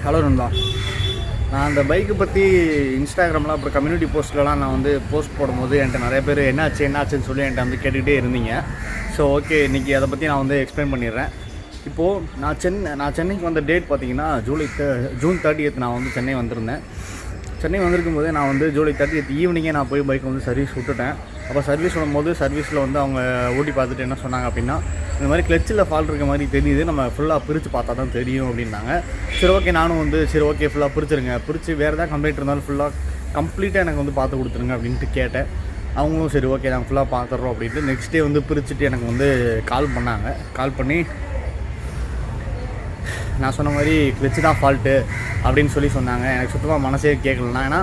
Hello நண்பா. நான் அந்த பைக்கை பற்றி இன்ஸ்டாகிராமில் அப்புறம் கம்யூனிட்டி போஸ்ட்லலாம் நான் வந்து போஸ்ட் போடும்போது என்கிட்ட நிறைய பேர் என்னாச்சுன்னு சொல்லி என்கிட்ட வந்து கேட்டுக்கிட்டே இருந்தீங்க. ஸோ ஓகே, இன்றைக்கி அதை பற்றி நான் வந்து எக்ஸ்பிளைன் பண்ணிடுறேன். இப்போது நான் சென்னைக்கு வந்த டேட் பார்த்திங்கன்னா ஜூன் 30 நான் வந்து சென்னை வந்திருந்தேன். சென்னை வந்திருக்கும் போதே நான் வந்து ஜூலை 30 ஈவினிங்கே நான் போய் பைக்கை வந்து சர்வீஸ் விட்டுட்டேன். அப்போ சர்வீஸ் விடும்போது சர்வீஸில் வந்து அவங்க ஓட்டி பார்த்துட்டு என்ன சொன்னாங்க அப்படின்னா, இந்த மாதிரி கிளச்சில் ஃபால்ட் இருக்க மாதிரி தெரியுது, நம்ம ஃபுல்லாக பிரித்து பார்த்தா தான் தெரியும் அப்படின்னாங்க. சரி ஓகே, நானும் வந்து சரி ஓகே ஃபுல்லாக பிரித்து வேறு ஏதாவது கம்ப்ளைண்ட் இருந்தாலும் கம்ப்ளீட்டாக எனக்கு வந்து பார்த்து கொடுத்துருங்க அப்படின்ட்டு கேட்டேன். அவங்களும் சரி ஓகே நாங்கள் ஃபுல்லாக பார்த்துட்றோம் அப்படின்ட்டு நெக்ஸ்ட் டே வந்து பிரிச்சுட்டு எனக்கு வந்து கால் பண்ணாங்க. கால் பண்ணி நான் சொன்ன மாதிரி கிளச்சு தான் ஃபால்ட்டு அப்படின்னு சொன்னாங்க. எனக்கு சுத்தமாக மனசே கேட்கலண்ணா. ஏன்னா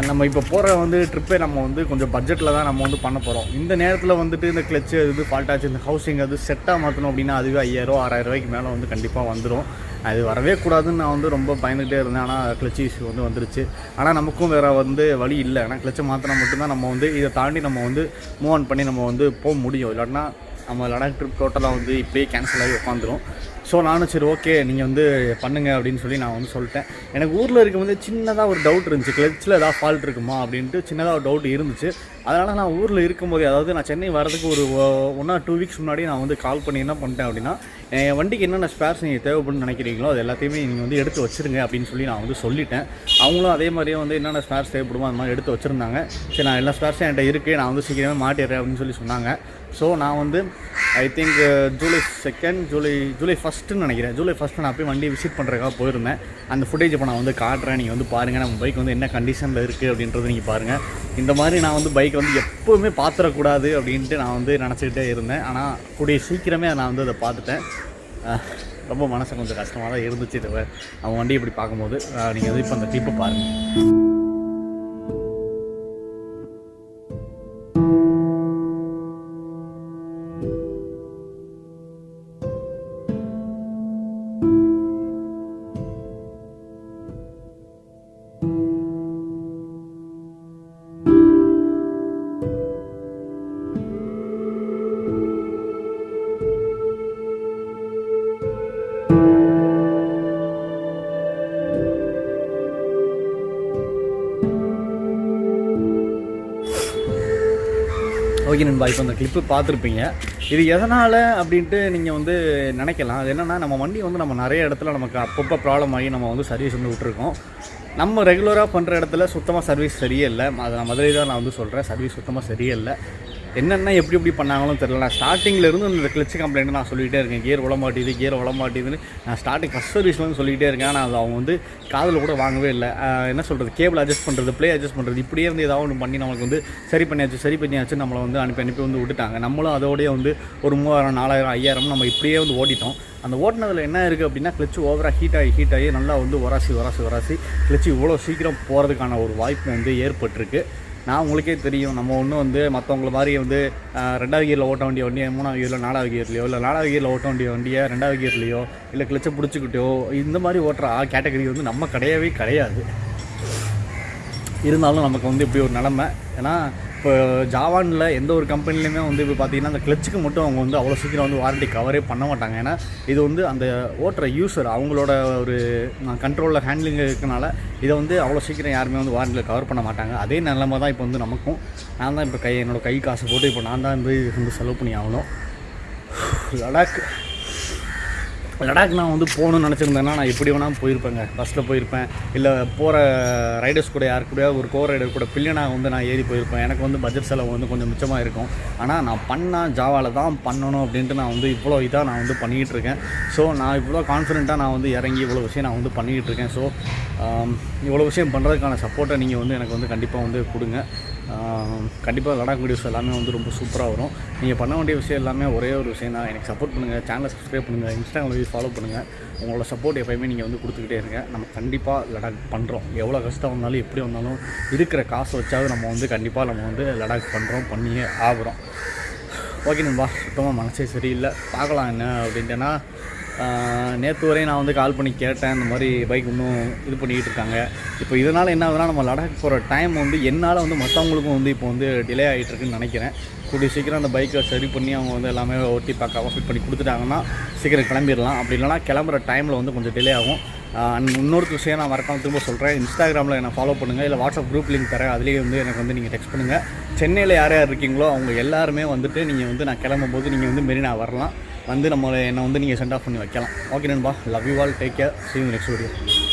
நம்ம இப்போ போகிற வந்து ட்ரிப்பே நம்ம வந்து கொஞ்சம் பட்ஜெட்டில் தான் நம்ம வந்து பண்ண போகிறோம். இந்த நேரத்தில் வந்துட்டு இந்த கிளச்சு இது ஃபால்ட் ஆச்சு, இந்த ஹவுசிங் அது செட்டாக மாற்றணும் அப்படின்னா அதுவே 5000-6000 மேலே வந்து கண்டிப்பாக வந்துடும். அது வரவே கூடாதுன்னு நான் வந்து ரொம்ப பயந்துகிட்டே இருந்தேன். ஆனால் கிளச்சு இஷ்யூ வந்து வந்துருச்சு. ஆனால் நமக்கும் வேறு வந்து வழி இல்லை. ஆனால் கிளச்சை மாற்றினா மட்டும்தான் நம்ம வந்து இதை தாண்டி நம்ம வந்து மூவ் ஆன் பண்ணி நம்ம வந்து போக முடியும். இல்லாட்டினா நம்ம லடாக் ட்ரிப் டோட்டலாக வந்து இப்படியே கேன்சல் ஆகி உட்காந்துரும். ஸோ நானும் சரி ஓகே நீங்கள் வந்து பண்ணுங்கள் அப்படின்னு சொல்லி நான் வந்து சொல்லிட்டேன். எனக்கு ஊரில் இருக்கும்போது சின்னதாக ஒரு டவுட் இருந்துச்சு, கிளச்சில் ஏதாவது ஃபால்ட் இருக்குமா அப்படின்ட்டு சின்னதாக ஒரு டவுட் இருந்துச்சு. அதனால் நான் ஊரில் இருக்கும்போது, அதாவது நான் சென்னை வரதுக்கு ஒரு 1 or 2 weeks முன்னாடி நான் வந்து கால் பண்ணி என்ன பண்ணிட்டேன் அப்படின்னா, என் வண்டிக்கு என்னென்ன ஸ்பேர்ஸ் நீங்கள் தேவைப்படுன்னு நினைக்கிறீங்களோ அது எல்லாத்தையுமே நீங்கள் வந்து எடுத்து வச்சுருங்க அப்படின்னு சொல்லி நான் வந்து சொல்லிட்டேன். அவங்களும் அதே மாதிரியே வந்து என்னென்ன ஸ்பேர்ஸ் தேவைப்படுமோ அது மாதிரி எடுத்து வச்சுருந்தாங்க. சரி நான் எல்லா ஸ்பேர்ஸும் என்கிட்ட இருக்குது, நான் வந்து சீக்கிரமே மாட்டிடுறேன் அப்படின்னு சொல்லி சொன்னாங்க. ஸோ நான் வந்து ஐ திங்க் ஜூலை 1 நினைக்கிறேன். ஜூலை 1 நான் போய் வண்டியை விசிட் பண்ணுறதுக்காக போயிருந்தேன். அந்த ஃபுட்டேஜ் இப்போ நான் வந்து காட்டுறேன். நீங்கள் வந்து பாருங்கள் நம்ம பைக் வந்து என்ன கண்டிஷனில் இருக்குது அப்படின்றது நீங்கள் பாருங்கள். இந்த மாதிரி நான் வந்து பைக் வந்து எப்போவுமே பார்த்துடக்கூடாது அப்படின்ட்டு நான் வந்து நினச்சிக்கிட்டே இருந்தேன். ஆனால் கூடிய சீக்கிரமே நான் வந்து அதை பார்த்துட்டேன். ரொம்ப மனசு கொஞ்சம் கஷ்டமாக தான் இருந்துச்சு அவன் வண்டி இப்படி பார்க்கும்போது. நீங்கள் வந்து இப்போ அந்த கிளிப்பை பாருங்கள். ஓகே நண்பா, இப்போ இந்த கிளிப்பு பார்த்துருப்பீங்க. இது எதனால் அப்படின்ட்டு நீங்கள் வந்து நினைக்கலாம். அது என்னென்னா, நம்ம வண்டி வந்து நம்ம நிறைய இடத்துல நமக்கு அப்பப்போ ப்ராப்ளம் ஆகி நம்ம வந்து சர்வீஸ் வந்து விட்டுருக்கோம். நம்ம ரெகுலராக பண்ணுற இடத்துல சுத்தமாக சர்வீஸ் சரியே இல்லை. அது நான் மதுரை தான் நான் வந்து சொல்கிறேன், சர்வீஸ் சுத்தமாக சரியே இல்லை. என்னென்ன எப்படி பண்ணாங்களும் தெரியல. நான் ஸ்டார்டிங்கிலேருந்து இந்த கிளச்சு கம்ப்ளைண்ட் நான் சொல்லிகிட்டே இருக்கேன். கியர் உளமாட்டிதுன்னு நான் ஸ்டார்டிங் ஃபஸ்ட் சர்வீஸ்லேருந்து சொல்லிகிட்டே இருக்கேன். ஆனால் அது அவங்க வந்து காதில் கூட வாங்கவே இல்லை. என்ன சொல்கிறது, கேபிள் அட்ஜஸ்ட் பண்ணுறது, ப்ளே அட்ஜஸ்ட் பண்ணுறது, இப்படியே இருந்து ஏதாவது ஒன்று பண்ணி நம்மளுக்கு வந்து சரி பண்ணியாச்சு நம்மளை வந்து அனுப்பி வந்து விட்டுட்டாங்க. நம்மளும் அதோடய வந்து ஒரு 3000, 4000, 5000 நம்ம இப்படியே வந்து ஓட்டிட்டோம். அந்த ஓட்டினதில் என்ன இருக்குது அப்படின்னா, கிளச்சு ஓவராக ஹீட் ஆகி நல்லா வந்து உராசி கிளச்சு இவ்வளோ சீக்கிரம் போகிறதுக்கான ஒரு வாய்ப்பு வந்து ஏற்பட்டிருக்கு. நான் உங்களுக்கே தெரியும், நம்ம ஒன்றும் வந்து மற்றவங்கள மாதிரி வந்து 2வது கியரில் ஓட்ட வேண்டிய வண்டியை 3வது கியரில் 4வது கியர்லையோ, இல்லை 4வது கியரில் ஓட்ட வேண்டிய வண்டியை 2வது கியர்லையோ, இல்லை கிளச்சை பிடிச்சிக்கிட்டோ இந்த மாதிரி ஓட்டுற கேட்டகரி வந்து நம்ம கிடையாது. இருந்தாலும் நமக்கு வந்து இப்படி ஒரு நிலமை. ஏன்னா இப்போ ஜாவானில் எந்த ஒரு கம்பெனிலையுமே வந்து இப்போ பார்த்திங்கன்னா அந்த கிளச்சுக்கு மட்டும் அவங்க வந்து அவ்வளோ சீக்கிரம் வந்து வாரண்டி கவரே பண்ண மாட்டாங்க. ஏன்னா இது வந்து அந்த ஓட்டுற யூஸர் அவங்களோட ஒரு கண்ட்ரோலில் ஹேண்ட்லிங் இருக்கனால இதை வந்து அவ்வளோ சீக்கிரம் யாருமே வந்து வாரண்டியில் கவர் பண்ண மாட்டாங்க. அதே நிலமை தான் இப்போ வந்து நமக்கும். நான் தான் இப்போ என்னோடய கை காசு போட்டு இப்போ நான் தான் வந்து செலவு பண்ணி ஆகணும். லடாக் நான் வந்து போகணுன்னு நினச்சிருந்தேன்னா நான் எப்படி வேணால் போயிருப்பேங்க. பஸ்ஸில் போயிருப்பேன், இல்லை போகிற ரைடர்ஸ் கூட யார் கூட ஒரு கோ ரைடர் கூட பில்லியனாக வந்து நான் ஏறி போயிருப்பேன். எனக்கு வந்து பட்ஜெட் செலவு வந்து கொஞ்சம் மிச்சமாக இருக்கும். ஆனால் நான் பண்ணால் ஜாவாவில் தான் பண்ணணும் அப்படின்ட்டு நான் வந்து இவ்வளோ இதாக நான் வந்து பண்ணிக்கிட்டு இருக்கேன். ஸோ நான் இவ்வளோ கான்ஃபிடென்ட்டாக நான் வந்து இறங்கி இவ்வளோ விஷயம் நான் வந்து பண்ணிக்கிட்டு இருக்கேன். ஸோ இவ்வளோ விஷயம் பண்ணுறதுக்கான சப்போர்ட்டை நீங்கள் வந்து எனக்கு வந்து கண்டிப்பாக வந்து கொடுங்க. கண்டிப்பாக லடாக் வீடியோஸ் எல்லாமே வந்து ரொம்ப சூப்பராக வரும். நீங்கள் பண்ண வேண்டிய விஷயம் எல்லாமே ஒரே ஒரு விஷயம் தான், எனக்கு சப்போர்ட் பண்ணுங்கள், சேனலை சப்ஸ்கிரைப் பண்ணுங்கள், இன்ஸ்டாகிராம் ஃபாலோ பண்ணுங்கள். உங்களோட சப்போர்ட் எப்போயுமே நீங்கள் வந்து கொடுத்துக்கிட்டே இருங்க. நம்ம கண்டிப்பாக லடாக் பண்ணுறோம். எவ்வளோ கஷ்டம் வந்தாலும் எப்படி வந்தாலும் இருக்கிற காசு வச்சாவது நம்ம வந்து கண்டிப்பாக நம்ம வந்து லடாக் பண்ணியே ஆகுறோம். ஓகே நண்பா, சுத்தமாக மனசே சரியில்லை. பார்க்கலாம் என்ன அப்படின்ட்டுனா, நேற்று வரையும் நான் வந்து கால் பண்ணி கேட்டேன். இந்த மாதிரி பைக் இன்னும் இது பண்ணிக்கிட்டு இருக்காங்க. இப்போ இதனால் என்ன ஆகுதுன்னா, நம்ம லடாக் போகிற டைம் வந்து என்னால் வந்து மற்றவங்களுக்கும் வந்து இப்போ வந்து டிலே ஆகிட்டுருக்குன்னு நினைக்கிறேன். கூடிய சீக்கிரம் அந்த பைக்கை சரி பண்ணி அவங்க வந்து எல்லாமே ஓட்டி பார்க்காம ஃபிட் பண்ணி கொடுத்துட்டாங்கன்னா சீக்கிரம் கிளம்பிடலாம். அப்படி இல்லைனா கிளம்புற டைமில் வந்து கொஞ்சம் டிலே ஆகும். இன்னொரு விஷயம் நான் மறக்காமல் திரும்ப சொல்கிறேன், இன்ஸ்டாகிராமில் என்னை ஃபாலோ பண்ணுங்கள், இல்லை வாட்ஸ்அப் குரூப் லிங்க் தரேன், அதுலேயே வந்து எனக்கு வந்து நீங்கள் டெக்ஸ்ட் பண்ணுங்கள். சென்னையில் யார் யார் இருக்கீங்களோ அவங்க எல்லாருமே வந்துட்டு நீங்கள் வந்து நான் கிளம்பும்போது நீங்கள் வந்து மெரினா வரலாம், வந்து என்னை வந்து நீங்கள் சென்ட் ஆஃப் பண்ணி வைக்கலாம். ஓகே நண்பா, love you all, take care, see you in the next video.